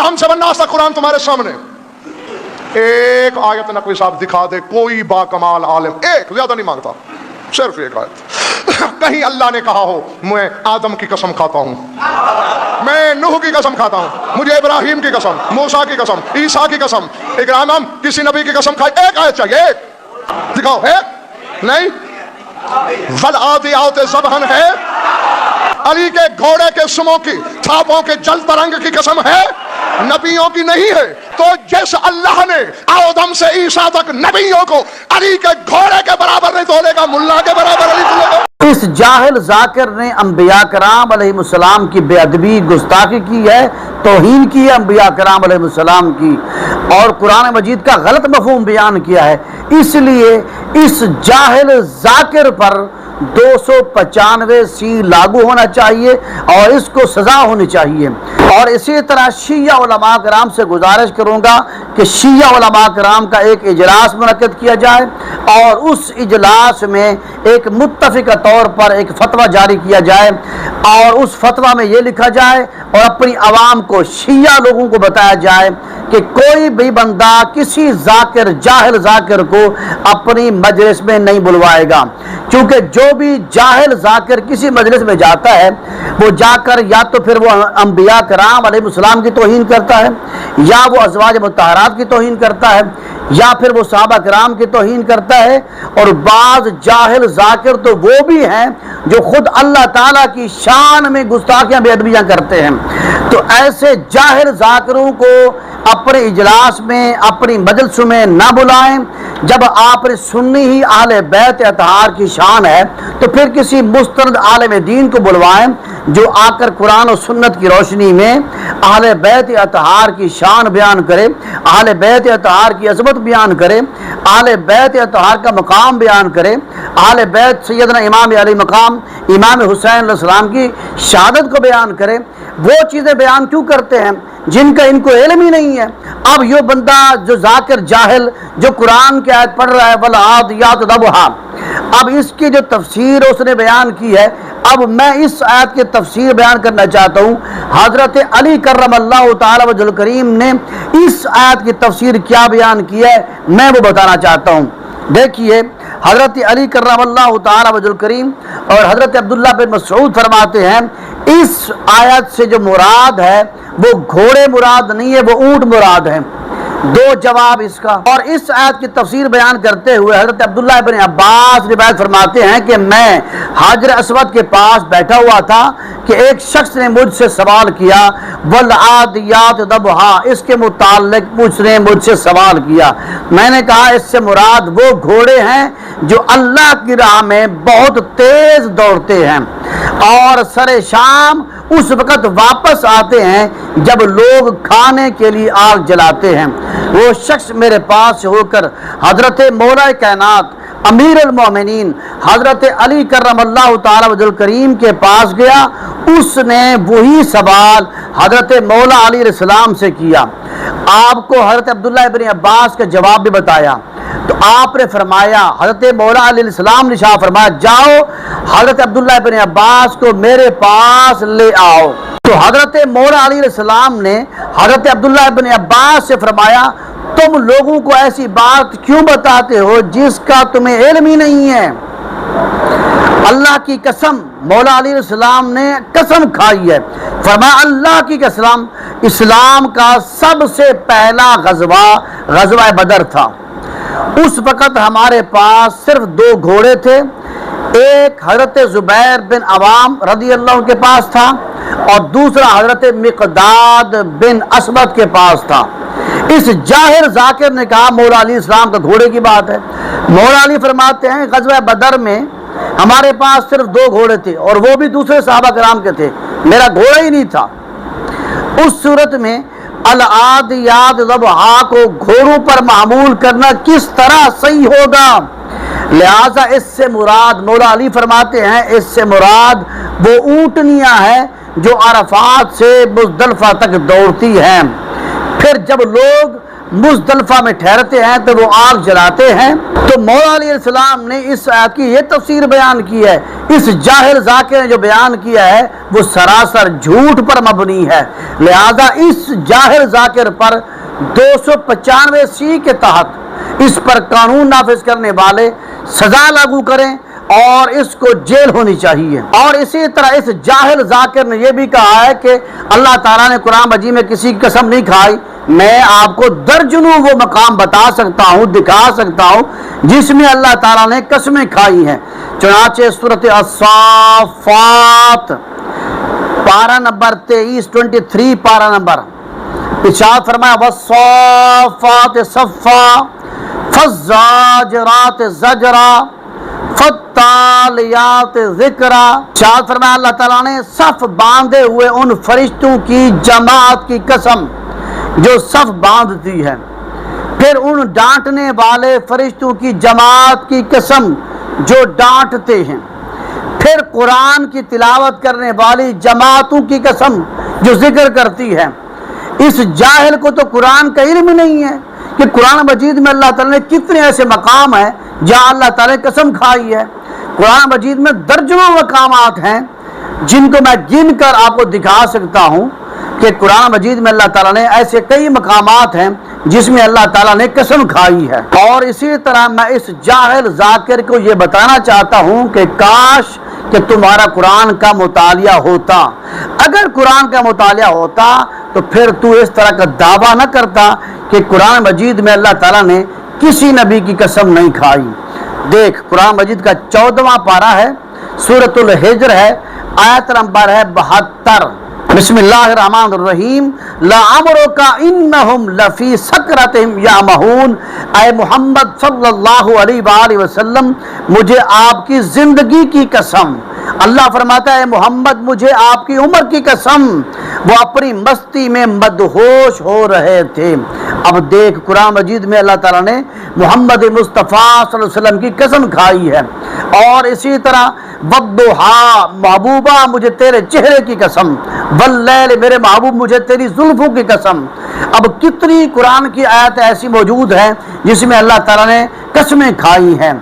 हम से वन्नास तक कुरान तुम्हारे सामने, एक आयत नकवी साहब दिखा दे कोई बाकमाल आलिम, एक, ज्यादा नहीं मांगता, सिर्फ एक आयत। कहीं अल्लाह ने कहा हो मैं आदम की कसम खाता हूं, मैं नूह की कसम खाता हूं, मुझे इब्राहिम की कसम, मूसा की कसम, ईसा की कसम, इकराम किसी नबी की कसम खाई, एक आयत चाहिए, एक दिखाओ, एक नहीं। वल आदियात ज़बहन है, अली के घोड़े के सुमों की थापों के जल तरंग की कसम है, नबियों की नहीं है। तो जिस अल्लाह ने आदम से ईसा तक नबियों को अली के घोड़े के बराबर नहीं तोलेगा, मुल्ला के बराबर अली तोलेगा। इस जाहिल जाकिर ने अंबिया कराम अलैहिस्सलाम की बेअदबी गुस्ताखी की है, तौहीन की है अंबिया कराम अलैहिस्सलाम की, और कुरान मजीद का गलत मफहूम बयान किया है। इसलिए इस जाहिल जाकिर पर 295C लागू होना चाहिए और इसको सजा होनी चाहिए। और इसी तरह शिया उलमा कराम से गुजारिश करूँगा कि शिया उलमा कराम का एक इजलास मुनक्किद किया जाए और उस इजलास में एक मुत्तफ़िक़ तौर पर एक फतवा जारी किया जाए और उस फतवा में ये लिखा जाए और अपनी आवाम को, शिया लोगों को बताया जाए कि कोई भी बंदा किसी जाकिर, जाहिल जाकिर को अपनी मजलिस में नहीं बुलवाएगा, क्योंकि जो भी जाहिल जाकिर किसी मजलिस में जाता है वो जाकर या तो फिर वो अंबिया कराम अलैहिस्सलाम की तौहीन करता है, या वो अज़वाज मुत्तहरात की तौहीन करता है, या फिर वो सहाबा कराम की तौहीन करता है। और बाज़ जाहिल जाकिर तो वो भी हैं जो खुद अल्लाह ताला की शान में गुस्ताखियाँ बेअदबियाँ करते हैं। तो ऐसे जाहिल जाकिरों को अपने इजलास में, अपनी मजलिस में ना बुलाएं। जब आपने सुन्नी ही अहले बैत अतहार की शान है तो फिर किसी मुस्तनद आलिम दीन को बुलवाएं जो आकर कुरान और सुन्नत की रोशनी में अहले बैत अतहार की शान बयान करे, अहले बैत अतहार की अज़मत बयान करे, अहले बैत अतहार का मकाम बयान करे, अहले बैत सैयदना इमाम अली मकाम इमाम हुसैन अलैहिस्सलाम की शहादत को बयान करे। वो चीज़ें बयान क्यों करते हैं जिनका इनको इल्म ही नहीं है। अब यो बंदा जो जाकिर जाहिल जो कुरान की आयत पढ़ रहा है वल आदियात ज़बहा, अब इसकी जो तफसीर उसने बयान की है, अब मैं इस आयत की तफसीर बयान करना चाहता हूँ। हज़रत अली करमल्लाहु तआला वजहुल करीम ने इस आयत की तफसीर क्या बयान की है मैं वो बताना चाहता हूँ। देखिए, हज़रत अली करमल्लाहु तआला वजहुल करीम और हज़रत अब्दुल्लाह बिन मसऊद फरमाते हैं इस आयत से जो मुराद है वो घोड़े मुराद नहीं है, वो ऊँट मुराद है। दो जवाब इसका। और इस आयत की तफसीर बयान करते हुए हज़रत अब्दुल्लाह इब्न अब्बास रिवायत फरमाते हैं कि मैं हाजर अस्वद के पास बैठा हुआ था कि एक शख्स ने मुझसे सवाल किया वल आदियात ज़बहा, इसके मुताल्लिक उसने मुझसे सवाल किया। मैंने कहा इससे मुराद वो घोड़े हैं जो अल्लाह की राह में बहुत तेज दौड़ते हैं और सरे शाम उस वक़्त वापस आते हैं जब लोग खाने के लिए आग जलाते हैं। वो शख्स मेरे पास होकर हज़रत मौला कायनात अमीर अल मोमिनीन हज़रत अली करमल्लाहु तआला वजहुल करीम के पास गया। उसने वही सवाल हज़रत मौला अली अलैहिस्सलाम से किया। आपको हज़रत अब्दुल्लाह इब्न अब्बास का जवाब भी बताया तो आपने फरमाया, हज़रत मौला अली अलैहिस्सलाम ने शाह फरमाया जाओ हज़रत अब्दुल्लाह इब्न अब्बास को मेरे पास ले आओ। तो हज़रत मौला अली अलैहिस्सलाम ने हज़रत अब्दुल्लाह इब्न अब्बास से फरमाया तुम लोगों को ऐसी बात क्यों बताते हो जिसका तुम्हें इल्म ही नहीं है। अल्लाह की कसम, मौला अली अलैहिस्सलाम ने कसम खाई है, फरमाया अल्लाह की कसम इस्लाम का सबसे पहला गज़वा बदर था। उस वक़्त हमारे पास सिर्फ दो घोड़े थे, एक हज़रत ज़ुबैर बिन अवाम रज़ी अल्लाह के पास था और दूसरा हज़रत मिक़दाद बिन असवद के पास था। इस जाहिर जाकिर ने कहा मौला अली इस्लाम का घोड़े की बात है। मौला अली फरमाते हैं ग़ज़वा बदर में हमारे पास सिर्फ दो घोड़े थे और वो भी दूसरे सहाबा कराम के थे, मेरा घोड़ा ही नहीं था। उस सूरत में अल आदियात ज़बहा को घोड़ों पर मामूल करना किस तरह सही होगा। लिहाजा इससे मुराद, मौला अली फरमाते हैं इससे मुराद वो ऊँटनियाँ हैं जो अरफात से मुज़दलिफ़ा तक दौड़ती हैं। फिर जब लोग मुज़दलिफ़ा में ठहरते हैं तो वो आग जलाते हैं। तो मौला अलैहिस्सलाम ने इस आयत की ये तफसीर बयान की है। इस जाहिल ज़ाकिर ने जो बयान किया है वो सरासर झूठ पर मबनी है। लिहाजा इस जाहिल ज़ाकिर पर 295C के तहत इस पर कानून नाफिज करने वाले सज़ा लागू करें और इसको जेल होनी चाहिए। और इसी तरह इस जाहिल ज़ाकिर ने यह भी कहा है कि अल्लाह ताला ने कुरान मजीद में किसी की कसम नहीं खाई। मैं आपको दर्जनों वो मकाम बता सकता हूँ, दिखा सकता हूँ जिसमें अल्लाह ताला ने कसमें खाई हैं। चुनाचे सूरत अस्साफ़ात पारा नंबर 23 पारा नंबर इरशाद फरमाया वस्साफ़ात सफ़ा फज़्ज़ाजरात ज़जरा फत्तालियात ज़िक्रा। इरशाद फरमाया अल्लाह ताला ने सफ बांधे हुए उन फरिश्तों की जमात की कसम जो सफ बांधती है, फिर उन डांटने वाले फरिश्तों की जमात की कसम जो डांटते हैं, फिर कुरान की तिलावत करने वाली जमातों की कसम जो जिक्र करती है। इस जाहिल को तो कुरान का इल्म नहीं है कि कुरान मजीद में अल्लाह ताला ने कितने ऐसे मकाम हैं जहाँ अल्लाह ताला ने कसम खाई है। कुरान मजीद में दर्जनों मकामात हैं जिनको मैं गिन कर आपको दिखा सकता हूँ कि कुरान मजीद में अल्लाह ताला ने ऐसे कई मकामात हैं जिसमें अल्लाह ताला ने कसम खाई है। और इसी तरह मैं इस जाहिल ज़ाकिर को ये बताना चाहता हूँ कि काश कि तुम्हारा कुरान का मुतालिया होता। अगर कुरान का मुतालिया होता तो फिर तू इस तरह का दावा न करता कि कुरान मजीद में अल्लाह ताला ने किसी नबी की कसम नहीं खाई। देख कुरान मजीद का 14वां पारा है, सूरतुल हिज्र है, आयत नंबर है 72। बिस्मिल्लाहिर्रहमानिर्रहीम लअमरुका इन्नहुम लफी सकरतिहिम यामहून। ऐ मोहम्मद सल्लल्लाहु अलैहि वसल्लम मुझे आपकी जिंदगी की कसम, अल्लाह फरमाता है मोहम्मद मुझे आपकी उम्र की कसम, वो अपनी मस्ती में मदहोश हो रहे थे। अब देख कुरान मजीद में अल्लाह ताला ने मोहम्मद मुस्तफ़ा सल्लल्लाहु अलैहि वसल्लम की कसम खाई है। और इसी तरह वद्दुहा महबूबा मुझे तेरे चेहरे की कसम, वल्लैल मेरे महबूब मुझे तेरी जुल्फों की कसम। अब कितनी कुरान की आयत ऐसी मौजूद हैं जिसमें अल्लाह ताला ने कसमें खाई हैं।